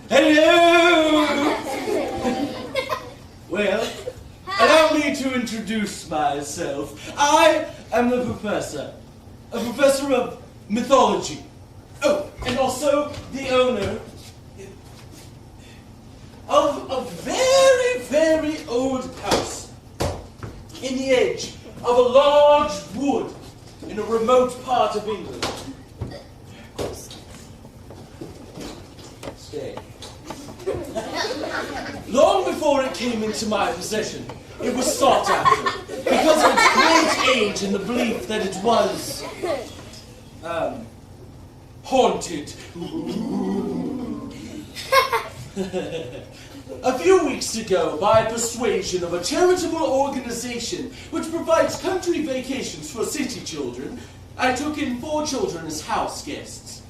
Hello! Well, allow me to introduce myself. I am the professor. A professor of mythology. Oh, and also the owner of a very, very old house in the edge of a large wood in a remote part of England. Stay. Long before it came into my possession, it was sought after because of its great age and the belief that it was haunted. A few weeks ago, by persuasion of a charitable organization which provides country vacations for city children, I took in 4 children as house guests.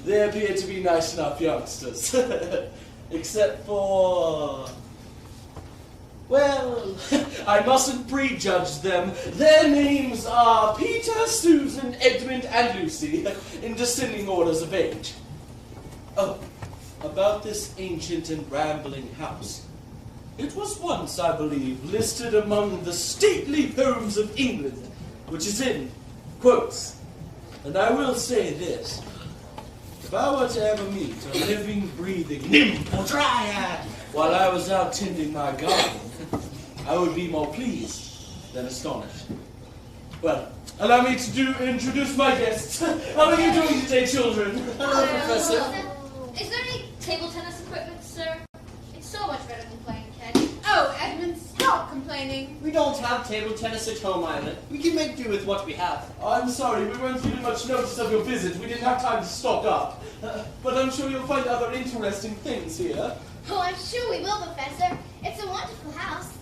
They appear to be nice enough youngsters, except for... well, I mustn't prejudge them. Their names are Peter, Susan, Edmund, and Lucy, in descending orders of age. Oh, about this ancient and rambling house. It was once, I believe, listed among the stately homes of England, which is in quotes. And I will say this. If I were to ever meet a living, breathing nymph or dryad while I was out tending my garden, I would be more pleased than astonished. Well, allow me to introduce my guests. How are you doing today, children? Hello, Professor. Is there any table tennis equipment, sir? It's so much better than playing catch. Oh, Edmund, stop complaining. We don't have table tennis at home either. We can make do with what we have. I'm sorry, we weren't given much notice of your visit. We didn't have time to stock up. But I'm sure you'll find other interesting things here. Oh, I'm sure we will, Professor. It's a wonderful house.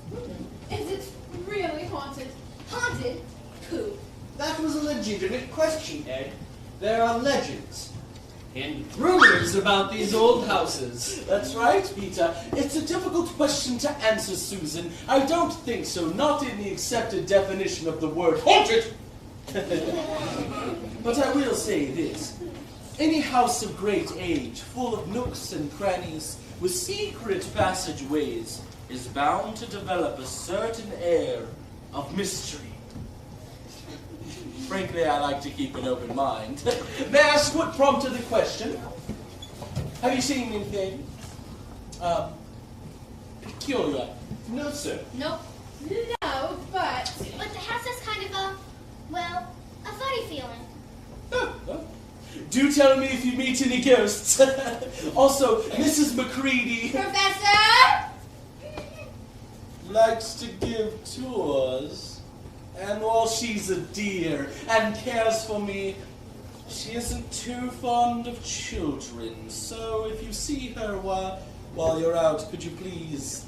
Is it really haunted? Haunted? Pooh. That was a legitimate question, Ed. There are legends and rumors about these old houses. That's right, Peter. It's a difficult question to answer, Susan. I don't think so, not in the accepted definition of the word haunted. But I will say this. Any house of great age, full of nooks and crannies, with secret passageways, is bound to develop a certain air of mystery. Frankly, I like to keep an open mind. May I ask what prompted the question? Have you seen anything peculiar? No, sir. Nope. No, but... But the house has kind of a funny feeling. Oh. Do tell me if you meet any ghosts. Also, Mrs. McCready Professor! likes to give tours. And while she's a dear and cares for me, she isn't too fond of children. So if you see her while you're out, could you please,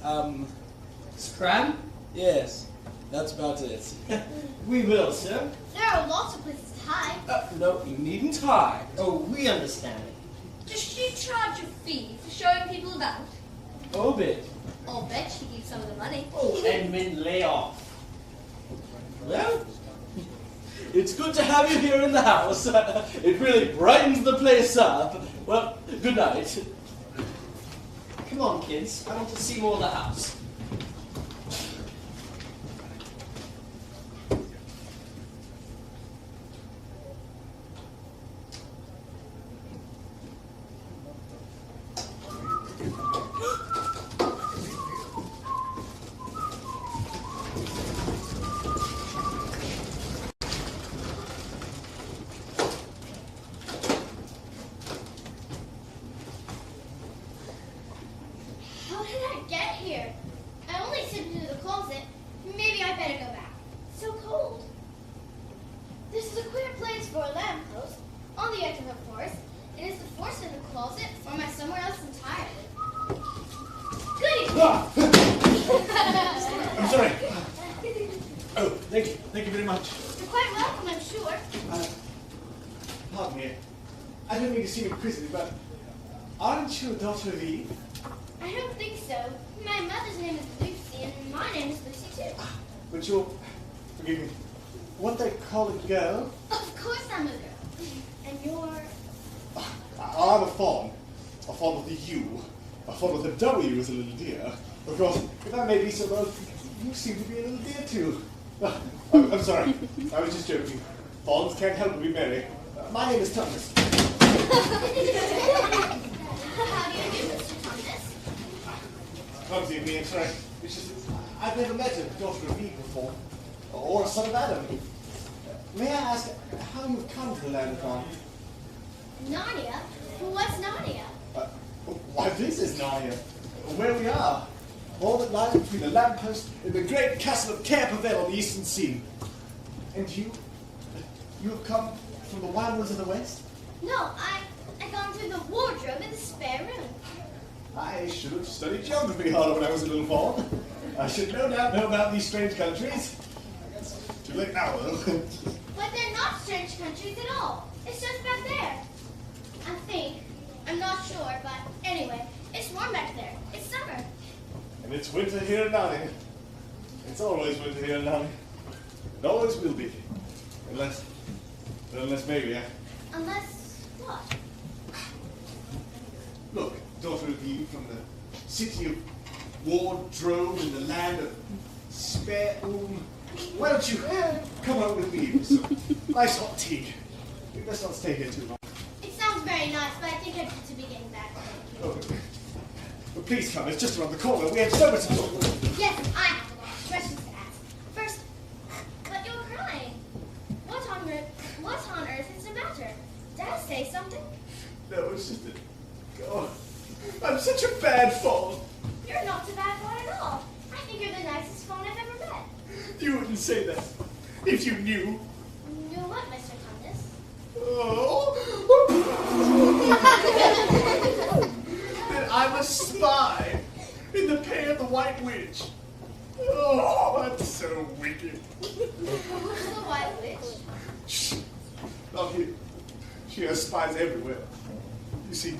Scram? Yes, that's about it. We will, sir. There are lots of places to hide. No, you needn't hide. Oh, we understand. Does she charge a fee for showing people about? Oh, bit. I'll bet she keeps some of the money. Oh, Edmund, lay off. Well, it's good to have you here in the house. It really brightens the place up. Well, good night. Come on, kids. I want to see more of the house. How did I get here? I only slipped into the closet. Maybe I better go back. It's so cold. This is a queer place for a lamppost on the edge of a forest. It is the force in the closet or my somewhere else entirely. Goody! I'm sorry. Oh, thank you very much. You're quite welcome, I'm sure. Pardon me. I don't mean to seem inquisitive, but aren't you a daughter of Eve? I don't think so. My mother's name is Lucy, and my name is Lucy too. But you're, forgive me, what they call a girl? Of course I'm a girl. And you're... I'm a fawn. A fawn with a U. A fawn with a W is a little deer. Of course, if I may be so bold, you seem to be a little deer too. I'm sorry. I was just joking. Fawns can't help but be merry. My name is Thomas. How do you do, Mr. Thomas? Clumsy of me, I'm sorry. It's just, I've never met a daughter of Eve before. Or a son of Adam. May I ask how you've come to the land of Narnia? Narnia? What's Narnia? Why, this is Narnia. Where we are. All that lies between the lamppost and the great castle of Cair Pavel on the eastern sea. And you? You have come from the wild woods of the west? No, I gone through the wardrobe in the spare room. I should have studied geography harder when I was a little fawn. I should no doubt know about these strange countries. Too late now, though. But they're not strange countries at all. It's just back there. I think. I'm not sure, but anyway, it's warm back there. It's summer. And it's winter here in Narnia. It's always winter here in Narnia. It always will be. Unless maybe, Unless what? Look, daughter of Eve, from the city of wardrobe in the land of spare room. Why don't you come out with me for some nice hot tea? We best not stay here too long. It sounds very nice, but I think I need to be getting back. Oh, but please come, it's just around the corner. We have so much to talk about. Yes, I have a lot of questions to ask. First, but you're crying. What on earth is the matter? Did I say something? No, it's just that. God, I'm such a bad fawn. You're not a bad one at all. I think you're the nicest phone I've ever met. You wouldn't say that if you knew. Knew what, Mr. Thomas? Oh. That I'm a spy in the pay of the White Witch. Oh, I'm so wicked. Who's the White Witch? Shh. Not here. She has spies everywhere. You see,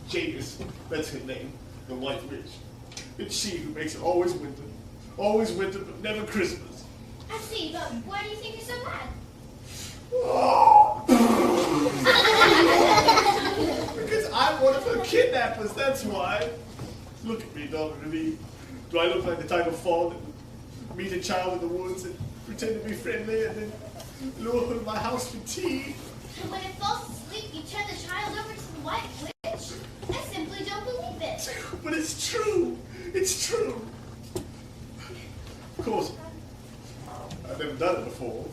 Janus, that's her name, the White Witch. It's she who makes it always winter. Always winter, but never Christmas. I see, but why do you think you're so bad? Oh. Because I'm one of her kidnappers, that's why. Look at me, daughter of Eve. Do I look like the type of fawn that would meet a child in the woods and pretend to be friendly and then lure her to my house for tea? And when it falls asleep, you turn the child over to the White Witch? I simply don't believe it. But it's true. It's true. Of course, I've never done it before.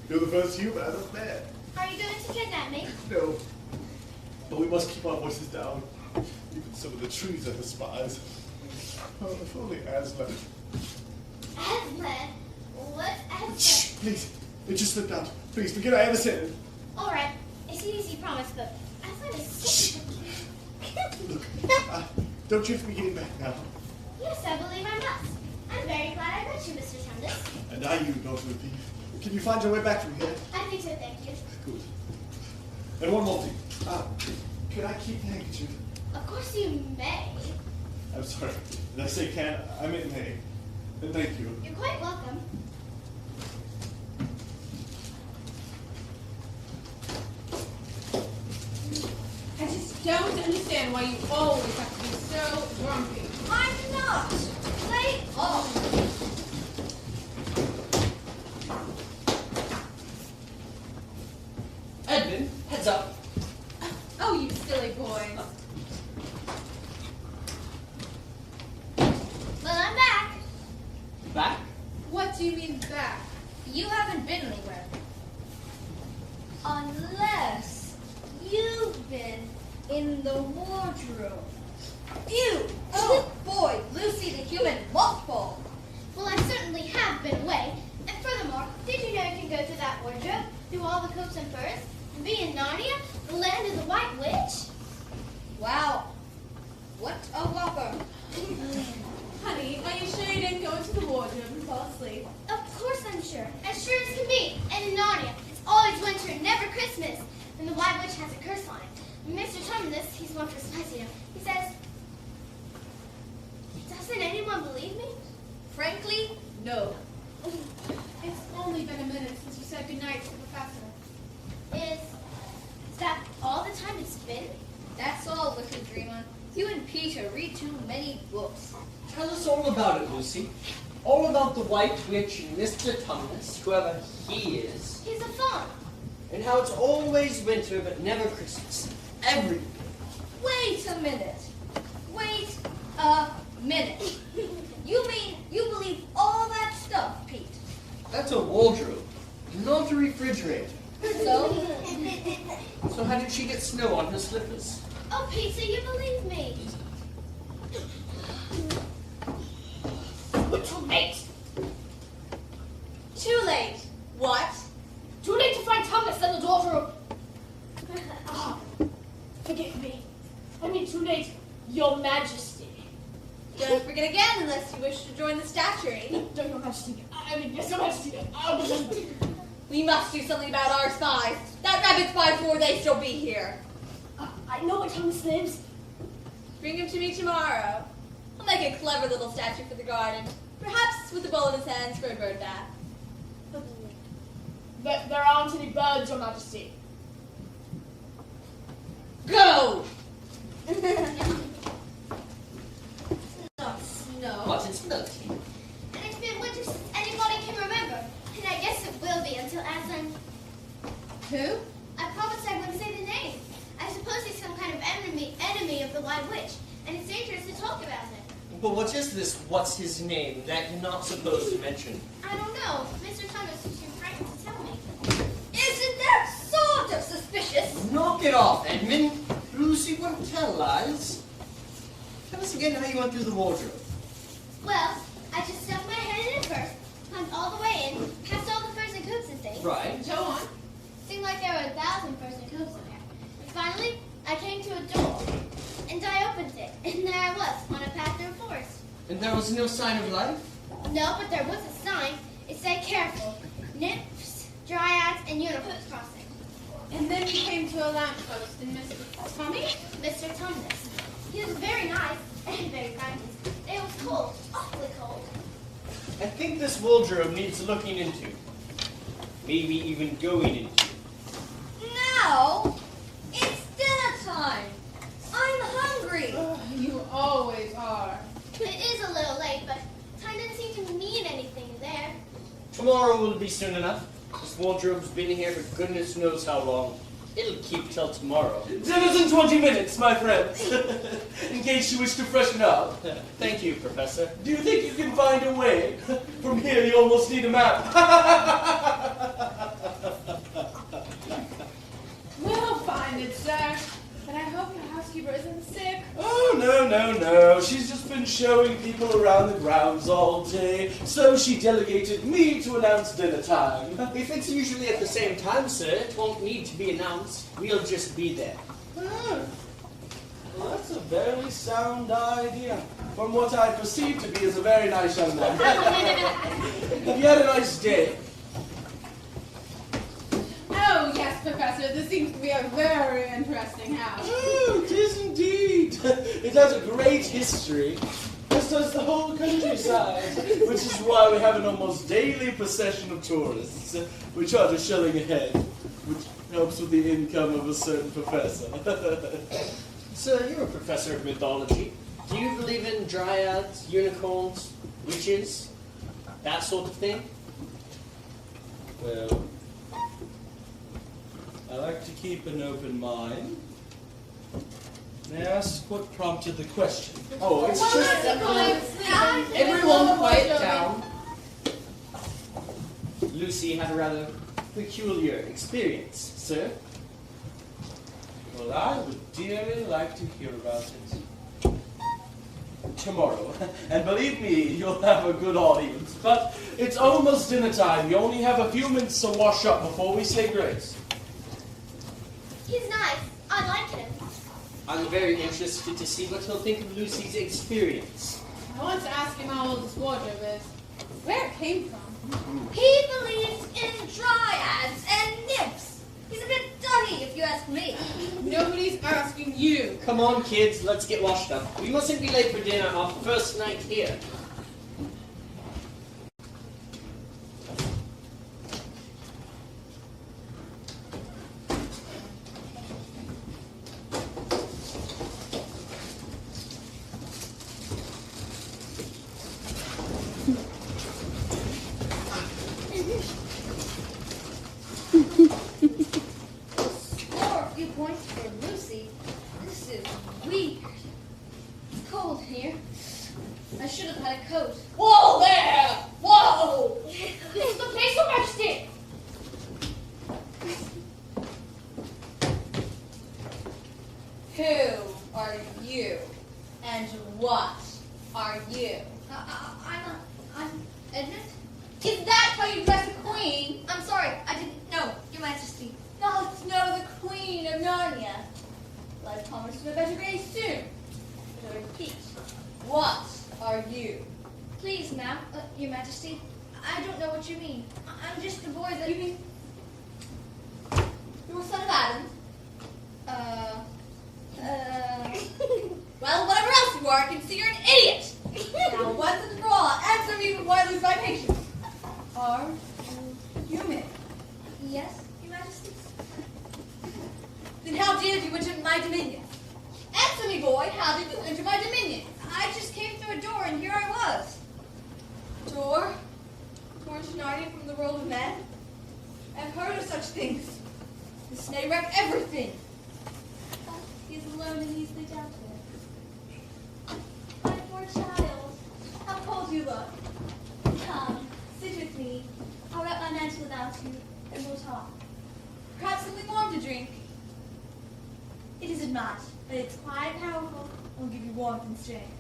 You're the first human I've met. Are you going to kidnap me? No. But we must keep our voices down. Even some of the trees are the spies. Oh, if only Aslan. Aslan? What's Aslan? Shh, please. It just slipped out. Please, forget I ever said it. All right. It's an easy promise, but Aslan is sick. Look, don't you have to be getting back now. Yes, I believe I must. I'm very glad I met you, Mr. Thomas. And are you, daughter of Eve? Can you find your way back from here? I think so, thank you. Good. And one more thing. Can I keep the handkerchief? Of course you may. I'm sorry. Did I say can? I meant may. And thank you. You're quite welcome. I just don't understand why you always have to be so grumpy. I'm not. Play off. Edmund, heads up. Oh, you silly boy. Well, I'm back. Back? What do you mean back? You haven't been anywhere. Unless you've been in the wardrobe. Ew! Oh boy, Lucy the human mothball. Well, I certainly have been away. And furthermore, did you know you can go through that wardrobe, through all the coats and furs, and be in Narnia, the land of the White Witch? Wow. What a whopper. Honey, are you sure you didn't go into the wardrobe and fall asleep? Of course I'm sure. As sure as can be. And in Narnia, it's always winter, never Christmas. And the White Witch has a curse on it. And Mr. Thomas, he's one for spicy, you know, he says, doesn't anyone believe me? Frankly, no. It's only been a minute since you said goodnight to the professor. Is that all the time it's been? That's all, Wicked Dreamer. You and Peter read too many books. Tell us all about it, Lucy. All about the White Witch and Mr. Tumnus, whoever he is. He's a fawn. And how it's always winter but never Christmas. Every year. Wait a minute. Wait a minute. You mean you believe all that stuff, Pete? That's a wardrobe, not a refrigerator. So? So how did she get snow on her slippers? Oh, Peter, you believe me. We're too late. Too late. What? Too late to find Thomas and the daughter. Ah, forgive me. I mean, too late, Your Majesty. Don't forget again unless you wish to join the statuary. Your Majesty. I mean, yes, Your Majesty. We must do something about our spies. That rabbit spies before they still be here. I know where Thomas lives. Bring him to me tomorrow. I'll make a clever little statue for the garden. Perhaps with a bowl in his hands for a bird bath. There aren't any birds, Your Majesty. Go! Not snow. But it's melting. And it's been winter since anybody can remember. And I guess it will be until Aslan... Who? I promised I wouldn't say the name. I suppose he's some kind of enemy of the White Witch, and it's dangerous to talk about it. But what is this what's his name that you're not supposed to mention? I don't know. Mr. Thomas is too frightened to tell me. Isn't that sort of suspicious? Knock it off, Edmund. Lucy wouldn't tell lies. Tell us again how you went through the wardrobe. Well, I just stuffed my head in it first, climbed all the way in, past all the furs and coats and things. Right. Go on. Seemed like there were 1,000 furs and coats in there. And finally, I came to a door, and I opened it, and there I was, on a path through a forest. And there was no sign of life? No, but there was a sign. It said, careful, nymphs, dryads, and unicorns crossing. And then you came to a lamppost and Mr. Tommy? Mr. Tumnus. He was very nice and very friendly. It was cold, awfully cold. I think this wardrobe needs looking into. Maybe even going into. Now? It's dinner time. I'm hungry. You always are. It is a little late, but time didn't seem to mean anything there. Tomorrow will be soon enough. This wardrobe's been here for goodness knows how long. It'll keep till tomorrow. Dinner's in 20 minutes, my friends. In case you wish to freshen up. Thank you, Professor. Do you think you can find a way? From here, you almost need a map. We'll find it, sir. But I hope your housekeeper isn't sick. Oh, no. She's just been showing people around the grounds all day, so she delegated me to announce dinner time. If it's usually at the same time, sir, it won't need to be announced. We'll just be there. Ah, well, that's a very sound idea. From what I perceive to be as a very nice young man. Have you had a nice day? Oh, yes, Professor. This seems to be a very interesting house. Oh, it is indeed. It has a great history, as does the whole countryside, which is why we have an almost daily procession of tourists. We charge a shilling a head, which helps with the income of a certain professor. Sir, you're a professor of mythology. Do you believe in dryads, unicorns, witches, that sort of thing? Well, I like to keep an open mind. May I ask what prompted the question? Oh, it's just that everyone quiet down. Lucy had a rather peculiar experience, sir. Well, I would dearly like to hear about it. Tomorrow. And believe me, you'll have a good audience. But it's almost dinner time. You only have a few minutes to wash up before we say grace. He's nice. I like him. I'm very interested to see what he'll think of Lucy's experience. I want to ask him how old this wardrobe is. Where it came from. He believes in dryads and nymphs. He's a bit dotty, if you ask me. Nobody's asking you. Come on, kids, let's get washed up. We mustn't be late for dinner our first night here. few points for Lucy. This is weird. It's cold here. I should have had a coat. Whoa there! Whoa! This is the place, Your Majesty! Who are you? And what are you? I'm Edmund. Is that how you dress a queen? I'm sorry, I didn't know, Your Majesty. Not to know the Queen of Narnia. Well, I promise you a better day soon. But I repeat, what are you? Please, ma'am, Your Majesty, I don't know what you mean. I'm just the boy that... You mean you're a son of Adam? Well, whatever else you are, I can see you're an idiot. Now, once and for all, answer me before I lose my patience. Are you human? Yes, Your Majesty? Then how did you enter my dominion? Answer me, boy, how did you enter my dominion? I just came through a door and here I was. Door? Torn to Narnia from the world of men? I've heard of such things. The snake wrecked everything. He's alone and easily doubted. My poor child. How cold you look. Come, sit with me. I'll wrap my mantle about you and we'll talk. Perhaps something warm to drink. It isn't much, but it's quite powerful. I'll give you warmth and strength.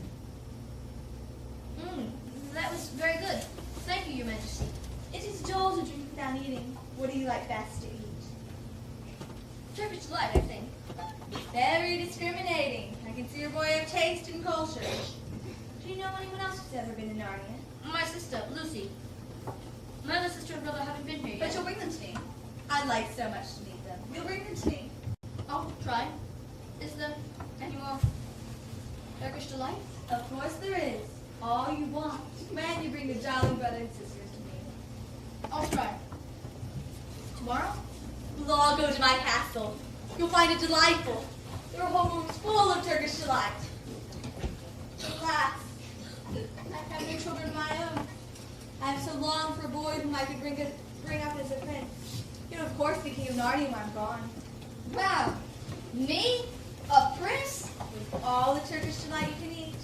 That was very good. Thank you, Your Majesty. It is dull to drink without eating. What do you like best to eat? Turkish delight, I think. Very discriminating. I can see your boy have taste and culture. Do you know anyone else who's ever been to Narnia? My sister, Lucy. My other sister and brother haven't been here But yet. you'll bring them to me. I'd like so much to meet them. You'll bring them to me. I'll try. Is there any more Turkish delight? Of course there is. All you want. When you bring the darling brother and sisters to me. I'll try. Tomorrow, we'll all go to my castle. You'll find it delightful. There are whole rooms full of Turkish delight. Alas, I have no children of my own. I have so longed for a boy whom I could bring up as a prince. You'll of course be king of Narnia when I'm gone. Wow. Me? A prince? With all the Turkish delight you can eat.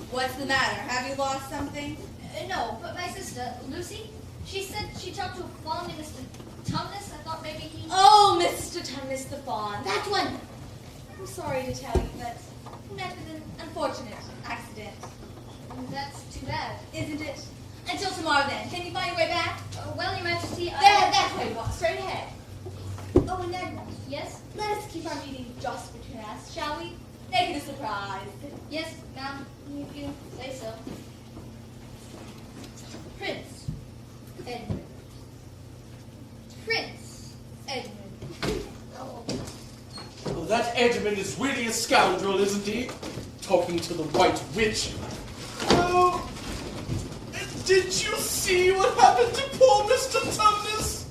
What's the matter? Have you lost something? No, but my sister, Lucy, she said she talked to a fawn named Mr. Tumnus. I thought maybe he... Oh, Mr. Tumnus the Fawn. That one! I'm sorry to tell you, but he met with an unfortunate accident. That's too bad. Isn't it? Until tomorrow then. Can you find your way back? Well, Your Majesty, That way. Walk straight ahead. Oh, and Edmund, Yes? let us keep our meeting just between us, shall we? Make it a surprise. Yes, ma'am. You say so. Prince Edmund. Prince Edmund. Well, that Edmund is really a scoundrel, isn't he? Talking to the White Witch. Oh, did you see what happened to poor Mr. Tumnus?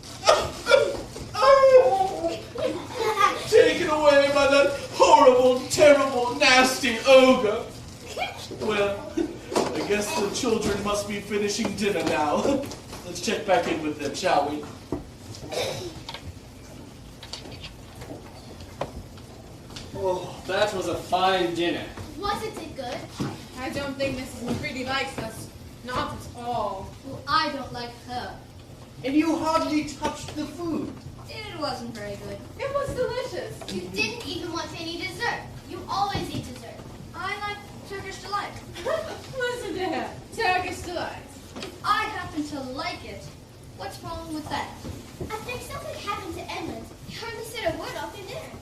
Oh, taken away by that horrible, terrible, nasty ogre. Well, I guess the children must be finishing dinner now. Let's check back in with them, shall we? Oh, that was a fine dinner. Wasn't it good? I don't think Mrs. McCready likes us. Not at all. Well, I don't like her. And you hardly touched the food. It wasn't very good. It was delicious. You didn't even want any dessert. You always eat dessert. I like Turkish delight. Listen to him. Turkish delight. If I happen to like it, what's wrong with that? I think something happened to Edmund. He hardly said a word all through dinner.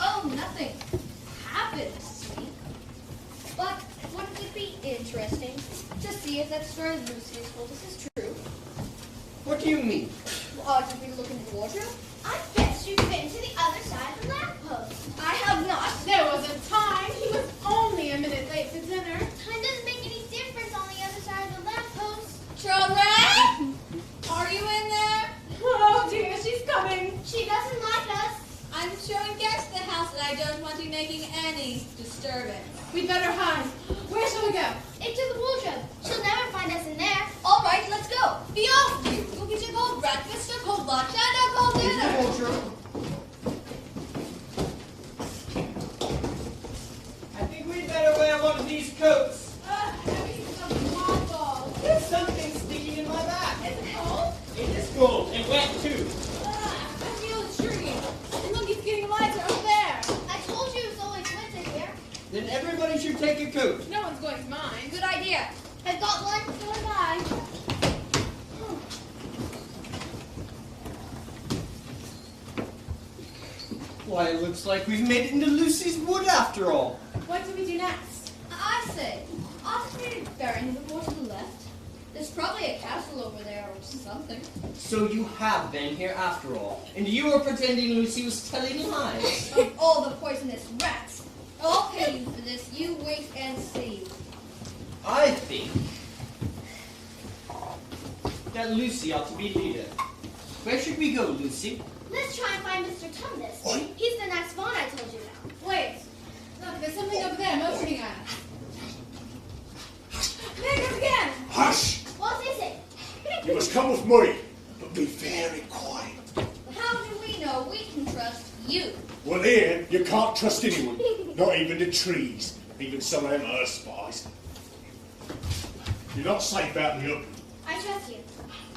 Oh, nothing happens to me. But wouldn't it be interesting to see if that story Lucy has told us is true? What do you mean? Did we look in the wardrobe? I guess you fit into the other side of the lamppost. I have not. There wasn't time. He was only a minute late to dinner. Time doesn't make any difference on the other side of the lamppost. Children! Are you in there? Oh dear, she's coming. She doesn't like us. I'm showing guests to the house and I don't want you making any disturbance. We'd better hide. Where shall we go? Into the wardrobe. She'll never find us in there. All right, let's go. Be off, you. You'll get your cold breakfast, a cold lunch, and a cold dinner. Wardrobe. take your coat. No one's going to mind. Good idea. I've got one. So have I. Why, it looks like we've made it into Lucy's wood after all. What do we do next? I say, aren't we bearing the more to the left? There's probably a castle over there or something. So you have been here after all, and you were pretending Lucy was telling lies. Of all the poisonous rats. I'll pay you for this. You wait and see. I think that Lucy ought to be leader. Where should we go, Lucy? Let's try and find Mr. Tumnus. Oi. He's the next fawn I told you about. Wait. Look, there's something over there motioning at us. There it goes again! Hush! What is it? You must come with me, but be very quiet. How do we know we can trust you? Well, here, you can't trust anyone. Not even the trees. Even some of them earth spies. You're not safe out in the open. I trust you.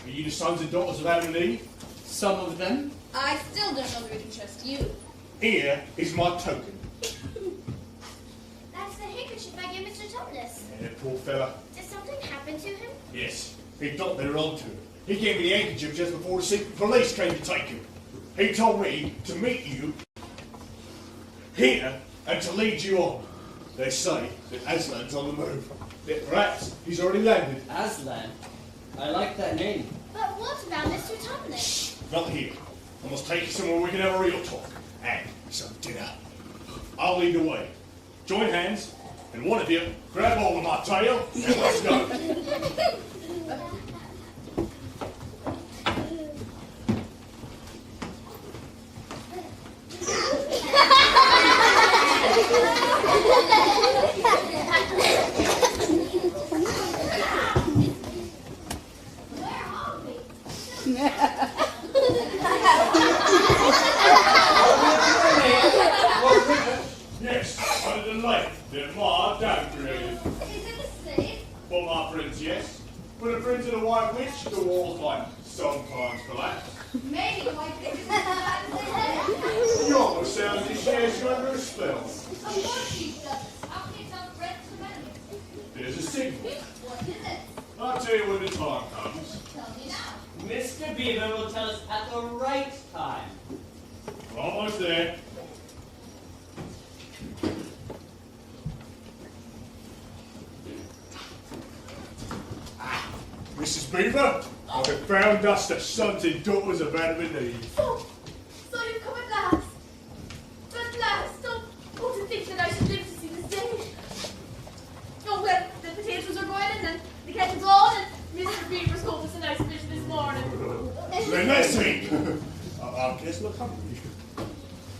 Are you the sons and daughters of Adam and Eve? Some of them. I still don't know that we can trust you. Here is my token. That's the handkerchief I gave Mr. Tumnus. Yeah, poor fella. Did something happen to him? Yes, he thought they were onto him. He gave me the handkerchief just before the secret police came to take him. He told me to meet you here and to lead you on. They say that Aslan's on the move. That perhaps he's already landed. Aslan. I like that name. But what about Mr. Tumnus? Not here. I must take you somewhere we can have a real talk. And some dinner. I'll lead the way. Join hands, and one of you grab hold of my tail, and let's go. Where are we? Yes, under the lake that my dad created. Is it the same? For my friends, yes. For the friends of the White Witch, the walls might sometimes collapse. Maybe like this is as bad You almost sound as if she has you under a spell. Of course she does. How can you tell threats from enemies? There's a signal. What is it? I'll tell you when the time comes. Tell me now. Mr. Beaver will tell us at the right time. We're almost there. Mrs. Beaver, I have found us the sons and daughters of Adam and Eve. So you've come at last. At last. Oh, to think that I should live to see this day. Oh, well, the potatoes are boiling and the kettle's on and Mr. Beaver's cooked us a nice fish this morning. Then let's eat. I guess we're hungry.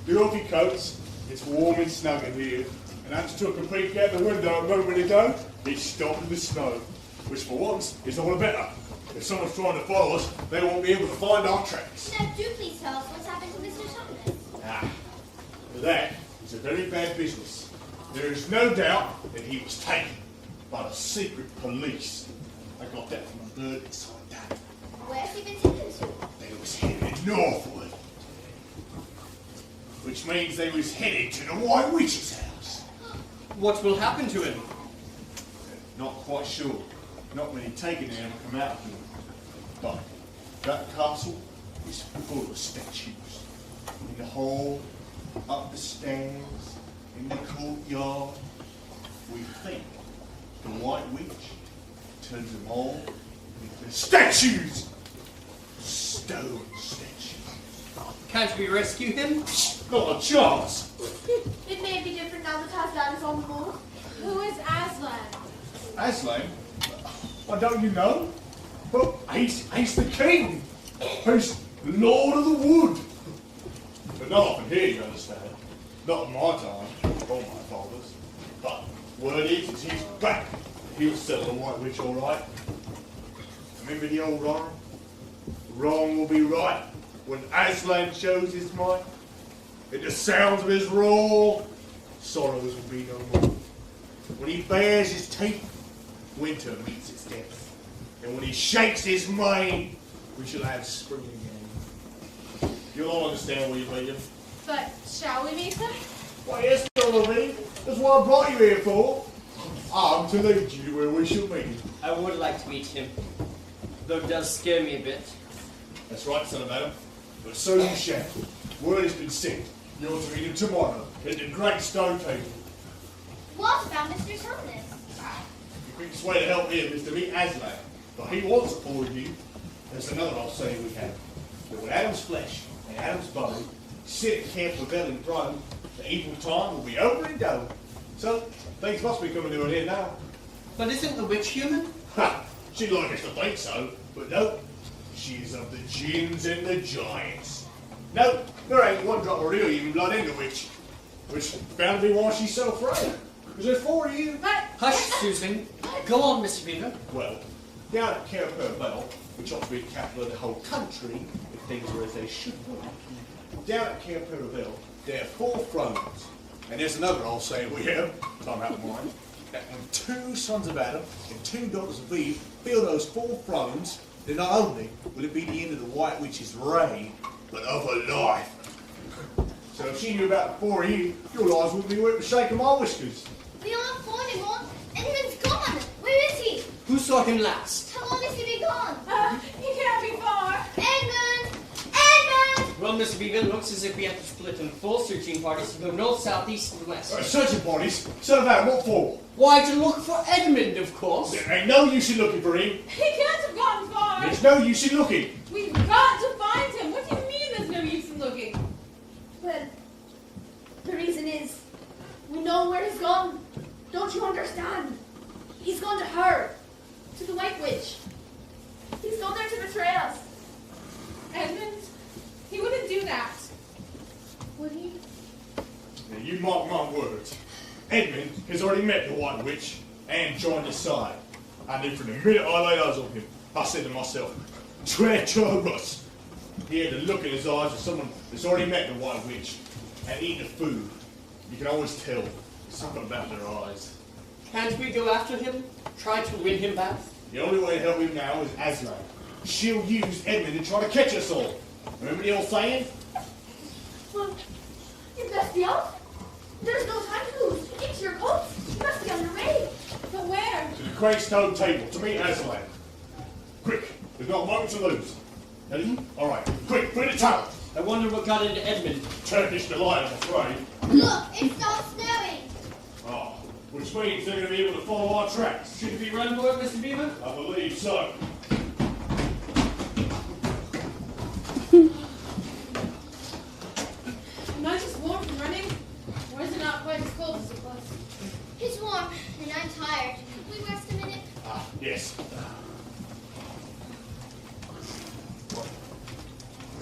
Do off your coats. It's warm and snug in here. And I just took a peek out the window a moment ago. It's stopped in the snow. Which for once is all the better. If someone's trying to follow us, they won't be able to find our tracks. Now, do please tell us what's happened to Mr. Tumnus. That is a very bad business. There is no doubt that he was taken by the secret police. I got that from a bird inside that. Where's he been taken to? They was headed northward. Which means they was headed to the White Witch's house. What will happen to him? Not quite sure. Not many taken there ever come out of him. But that castle is full of statues. In the hall, up the stairs, in the courtyard. We think the White Witch turns them all into statues! Stone statues. Can't we rescue him? Not a chance! It may be different now that Aslan is on the move. Who is Aslan? Aslan? Don't you know? Well, he's the king. He's Lord of the Wood. But not often here, you understand. Not in my time, or my father's. But word is he's back. He'll settle the White Witch all right. Remember the old rhyme? Wrong will be right when Aslan shows his might. In the sounds of his roar, sorrows will be no more. When he bares his teeth, winter meets its death. And when he shakes his mane, we shall have spring again. You'll all understand where you're leading. But shall we meet them? Why, yes, Lorraine. That's what I brought you here for. I'm to lead you to where we shall meet. I would like to meet him, though it does scare me a bit. That's right, son of Adam. But so you shall. Word has been sent. You're to meet him tomorrow at the great stone table. What about Mr. Thomas? The quickest way to help him is to meet Aslan. But he wants it for you. There's another old saying we have. That when Adam's flesh and Adam's bone sit at Camp Rebel in Rome, the evil time will be over and done. So, things must be coming to an end now. But isn't the witch human? Ha! She'd like us to think so, but no. She's of the gins and the giants. No, there ain't one drop of real human blood in the witch. Which found to be why she's so afraid. Because there's 4 of you. Hush, Susan. Go on, Mr. Beaver. Well, down at Camp Rebel, which ought to be the capital of the whole country, if things were as they should be. Down at Camp Rebel, there are 4 thrones. And there's another old saying we have, time out of mine, that when 2 sons of Adam and 2 daughters of Eve fill those 4 thrones, then not only will it be the end of the White Witch's reign, but of her life. So if she knew about the 4 of you, your lives wouldn't be worth the shake of my whiskers. We aren't found him on. Edmund's gone. Where is he? Who saw him last? How long has he been gone? He can't be far. Edmund! Edmund! Well, Mr. Beaver, it looks as if we have to split in 4 searching parties to go north, south, east, and west. Searching parties? Son of Adam, what for? Why, to look for Edmund, of course. There ain't no use in looking for him. He can't have gone far. There's no use in looking. We've got to find him. What do you mean there's no use in looking? Well, the reason is, we know where he's gone. Don't you understand? He's gone to her, to the White Witch. He's gone there to betray us. Edmund, he wouldn't do that. Would he? Now you mark my words. Edmund has already met the White Witch and joined his side. And then from the minute I laid eyes on him, I said to myself, treacherous. He had the look in his eyes of someone that's already met the White Witch and eaten the food. You can always tell. There's something about their eyes. Can't we go after him? Try to win him back? The only way to help him now is Aslan. She'll use Edmund to try to catch us all. Remember the old saying? Well, you best be off. There's no time to lose. Get to your coats. You must be on your way. But where? To the great stone table to meet Aslan. Quick, there's not a moment to lose. Ready? All right, quick, bring the towel. I wonder what got into Edmund. Turkish delight, I'm afraid. Look, it stopped snowing. Oh, which means they're going to be able to follow our tracks. Should we run for it, Mr. Beaver? I believe so. Am I just warm from running? Or is it not quite as cold as it was? It's warm, and I'm tired. Can we rest a minute? Ah, yes.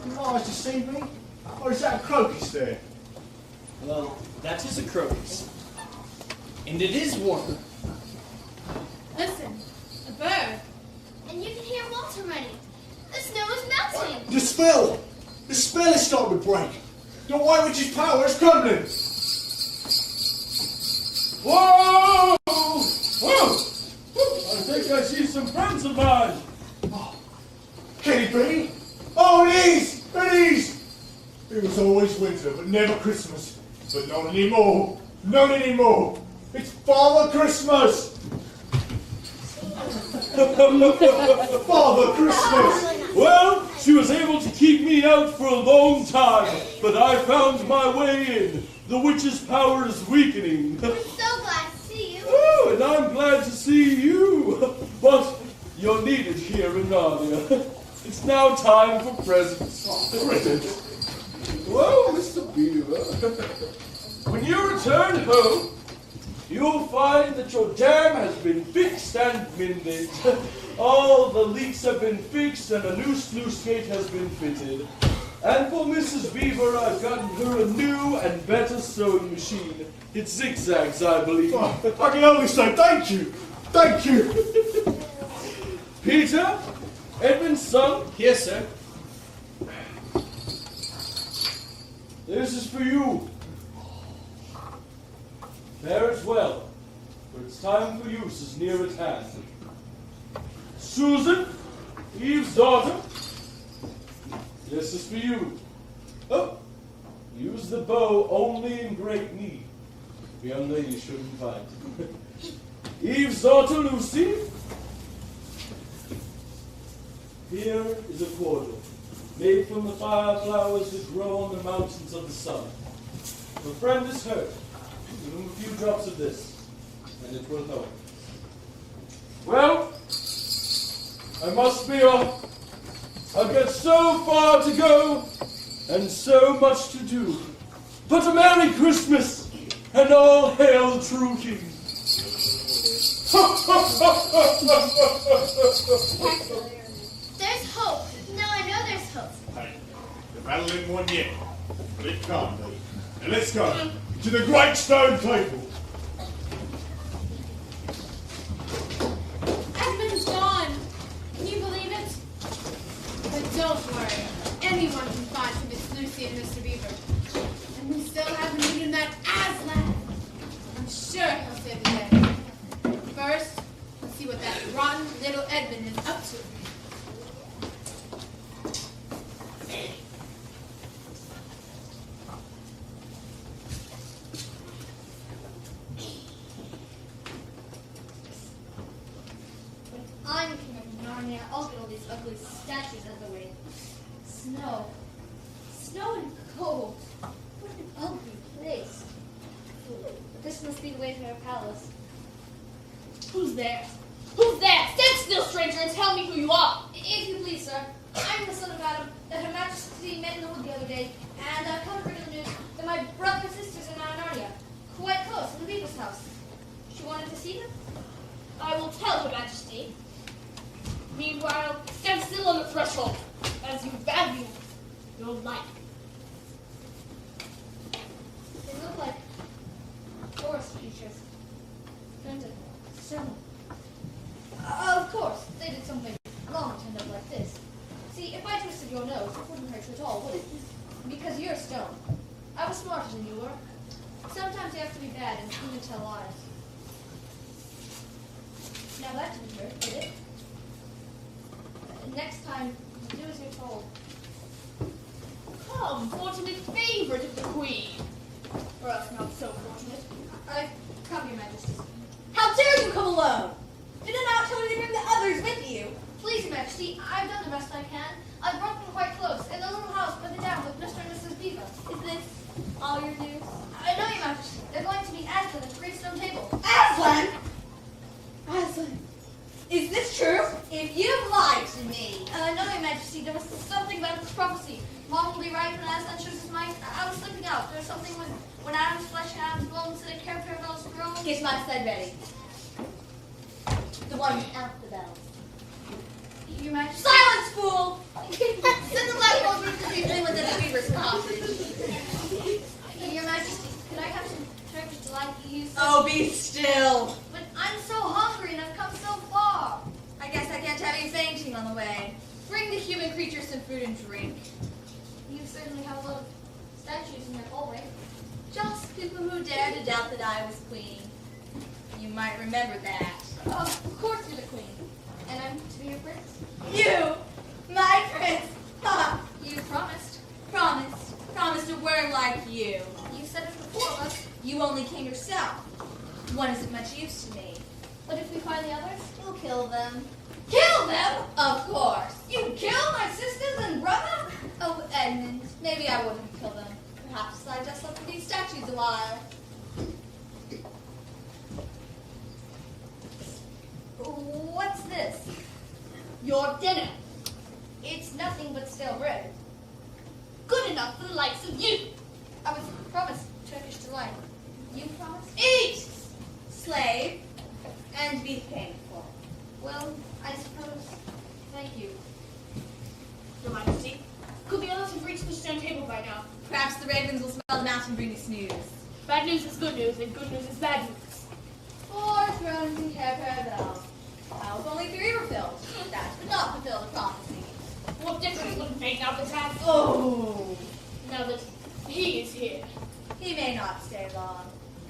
Your eyes deceive me? Or is that a crocus there? Well, that is a crocus. And it is warm. Listen, a bird. And you can hear water running. The snow is melting. The spell! The spell is starting to break. The White Witch's power is crumbling. Whoa! Whoa! I think I see some friends of mine. Can it be? Oh, it is! It is! It was always winter, but never Christmas. But not anymore. Not anymore. It's Father Christmas! Father Christmas! Well, she was able to keep me out for a long time, but I found my way in. The witch's power is weakening. We're so glad to see you. Oh, and I'm glad to see you. But you're needed here in Narnia. It's now time for presents. Presents? Whoa, Mr. Beaver. When you return home, you'll find that your dam has been fixed and mended. All the leaks have been fixed and a new sluice gate has been fitted. And for Mrs. Beaver, I've gotten her a new and better sewing machine. It zigzags, I believe. Oh, I can only say thank you. Thank you. Peter, Edmund's son, Here, sir. this is for you. Fare it well, for its time for use is near at hand. Susan, Eve's daughter, this is for you. Oh, use the bow only in great need. The young lady shouldn't fight. Eve's daughter Lucy. Here is a cordial, made from the fire flowers that grow on the mountains of the sun. Your friend is hurt. Give him a few drops of this, and it will help. Well, I must be off. I've got so far to go, and so much to do. But a Merry Christmas, and all hail the true King. There's hope. No, I know there's hope. Hey, the battle isn't won yet, but it can't be. And let's go to the Great Stone Table. Edmund's gone. Can you believe it? But don't worry. Anyone can find him. It's Lucy and Mr. Beaver. And we still haven't eaten that Aslan. I'm sure he'll save the day. First, let's see what that rotten little Edmund is up to. I'm king of Narnia. I'll get all these ugly statues out of the way. Snow. Snow and cold. What an ugly place. But this must be the way to our palace. Who's there? Who's there? Stand still, stranger, and tell me who you are. If you please, sir, I'm the son of Adam that Her Majesty met in the wood the other day, and I've come to bring the news that my brother and sisters are now in Narnia, quite close, in the Beaver's house. She wanted to see them? I will tell Her Majesty. Meanwhile, stand still on the threshold, as you value your life. They look like forest creatures. Kind of stone. Of course, they did something wrong to end up like this. See, if I twisted your nose, it wouldn't hurt you at all, would it? Because you're stone. I was smarter than you were. Sometimes you have to be bad and even tell lies. Now that didn't hurt, did it? Next time, do as you're told. Come, fortunate favorite of the Queen. Or else not so fortunate. I've come, Your Majesty. How dare you come alone? Did I not tell you to bring the others with you? Please, Your Majesty, I've done the best I can. I've brought them quite close, in the little house further down with Mr. and Mrs. Beaver. Is this all your news? I know, Your Majesty. They're going to be Aslan at the Great Stone Table. Aslan! Aslan! Is this true? If you lied to me. No, Your Majesty, there was something about this prophecy. Mom will be right when Aslan shows his might. I was sleeping out. There's something when Adam's flesh and Adam's bones that a care parallels grow. Get my sled ready. The one without the bells. Your Majesty. Silence, fool! Send the left over to the family within the Beaver's hostage. Your Majesty, could I have some Turkish delight, please? Oh, be still. But I'm so hungry and I've come so far. I guess I can't have you fainting on the way. Bring the human creatures some food and drink. You certainly have a lot of statues in that hallway. Just people who dare to doubt that I was queen. You might remember that. Of course you're the queen. And I'm to be your prince. You, my prince. Ha! You promised. Promised a worm like you. You said it before, but You only came yourself. One isn't much use to me. what if we find the others? We'll kill them. Kill them? Of course. You kill my sisters and brother? Oh, Edmund, maybe I wouldn't kill them. Perhaps I'd just look at these statues a while. What's this? Your dinner. It's nothing but stale bread. Good enough for the likes of you. I was promised Turkish delight. You promised? Eat! Slave and be thankful. Well, I suppose. Thank you. Your Majesty, could the others have reached the stone table by now? Perhaps the ravens will smell them out and bring us news. Bad news is good news, and good news is bad news. 4 thrones and hair bells. House only 3 were filled. That would not fulfill the prophecy. What difference would it make now that has? Oh, Now that he is here. he may not stay long.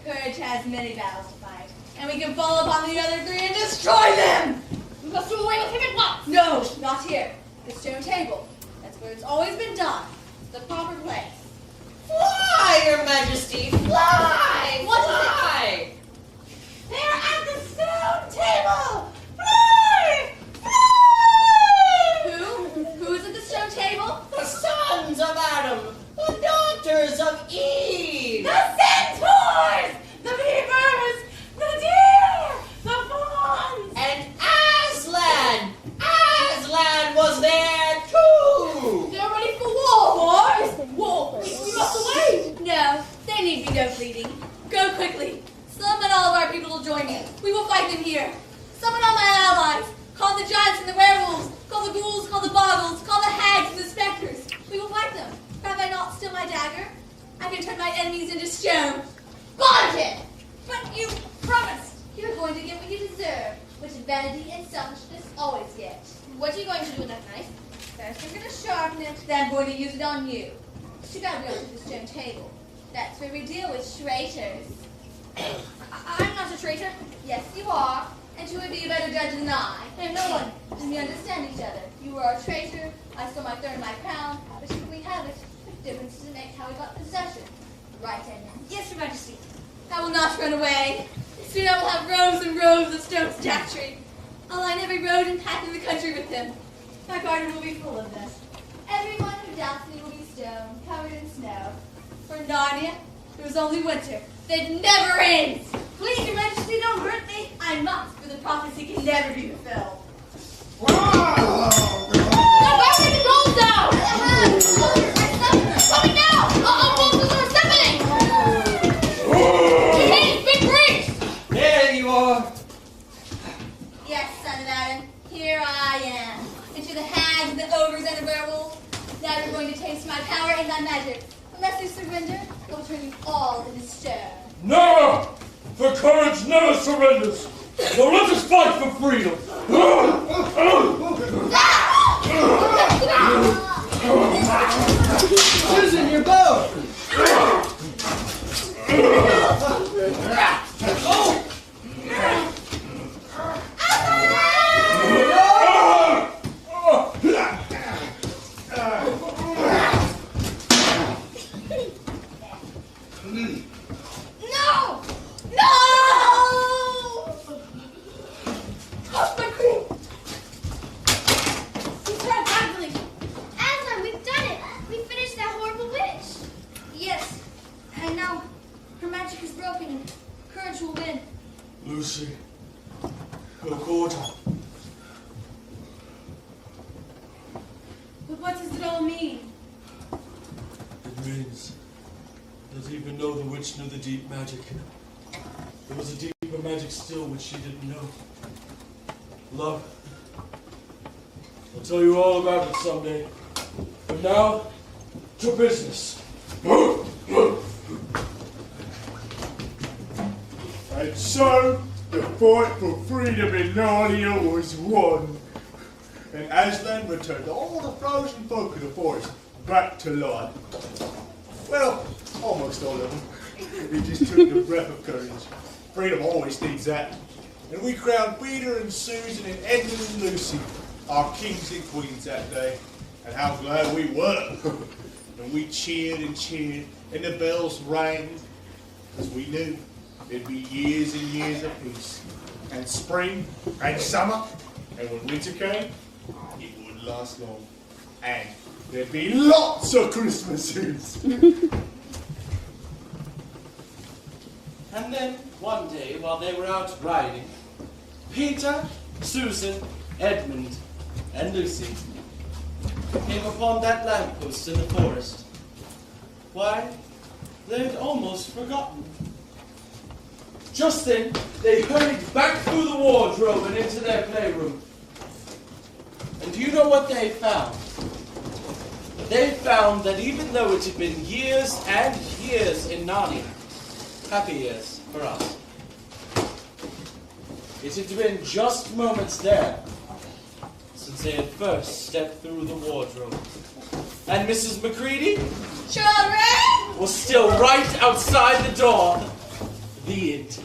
Courage has many battles to fight, and we can fall upon the other 3 and destroy them! We must do away with him at once. No, not here. The stone table. That's where it's always been done. The proper place. Fly, Your Majesty, fly! What is it? Fly! They're at the stone! of Eve. The centaurs! The beavers! The deer! The fawns! And Aslan! Aslan was there too! They're ready for war, boys! War! We must away! No, there need be no pleading. Go quickly. Summon all of our people to join me. We will fight them here. Summon all my allies. Call the giants and the werewolves. Call the ghouls, call the boggles. Call the hags and the specters. We will fight them. Have I not still my dagger? I can turn my enemies into stone. Wanted! But you promised. You're going to get what you deserve, which vanity and selfishness always get. What are you going to do with that knife? First I'm going to sharpen it, then I'm going to use it on you. It's too bad we don't have the stone table. That's where we deal with traitors. I'm not a traitor. Yes, you are. And who would be a better judge than I? And no one. And we understand each other. You are a traitor. I stole my third of my crown. But if we have it, the difference doesn't make how we got possession. Right, Edmund? Yes, Your Majesty. I will not run away. Soon I will have rows and rows of stone statuary. I'll line every road and path in the country with them. My garden will be full of them. Everyone who doubts me will be stone, covered in snow. For Narnia, there was only winter. That never ends. Please, Your Majesty, don't hurt me. I must, for the prophecy can never be fulfilled. Now, where are the gold down? Coming now! Monsters are stepping! Hey, big priest! There you are. Yes, son of Adam, here I am. And to the hags, the ogres, and the werewolves, now you're going to taste my power and my magic. Unless you surrender, I will turn you all into stone. Never! For courage never surrenders. So let us fight for freedom. Susan, your bow. No! No! Oh, my queen! You tried badly. Aslan, we've done it! We finished that horrible witch! Yes, and now her magic is broken and courage will win. Lucy, your quarter. But what does it all mean? It means that even though the witch knew the deep magic, there was a deeper magic still which she didn't know. Love. I'll tell you all about it someday. But now, to business. And so, the fight for freedom in Narnia was won. And Aslan returned all the frozen folk of the forest back to life. Well, almost all of them. It just took the breath of courage. Freedom always needs that. And we crowned Peter and Susan and Edmund and Lucy our kings and queens that day. And how glad we were. And we cheered and cheered, and the bells rang, because we knew there'd be years and years of peace. And spring and summer, and when winter came, it wouldn't last long. And there'd be lots of Christmases. And then, one day, while they were out riding, Peter, Susan, Edmund, and Lucy came upon that lamppost in the forest. Why, they'd almost forgotten. Just then, they hurried back through the wardrobe and into their playroom. And do you know what they found? They found that even though it had been years and years in Narnia, happy years for us, it had been just moments there since they had first stepped through the wardrobe. And Mrs. Macready Children! was still right outside the door. The end.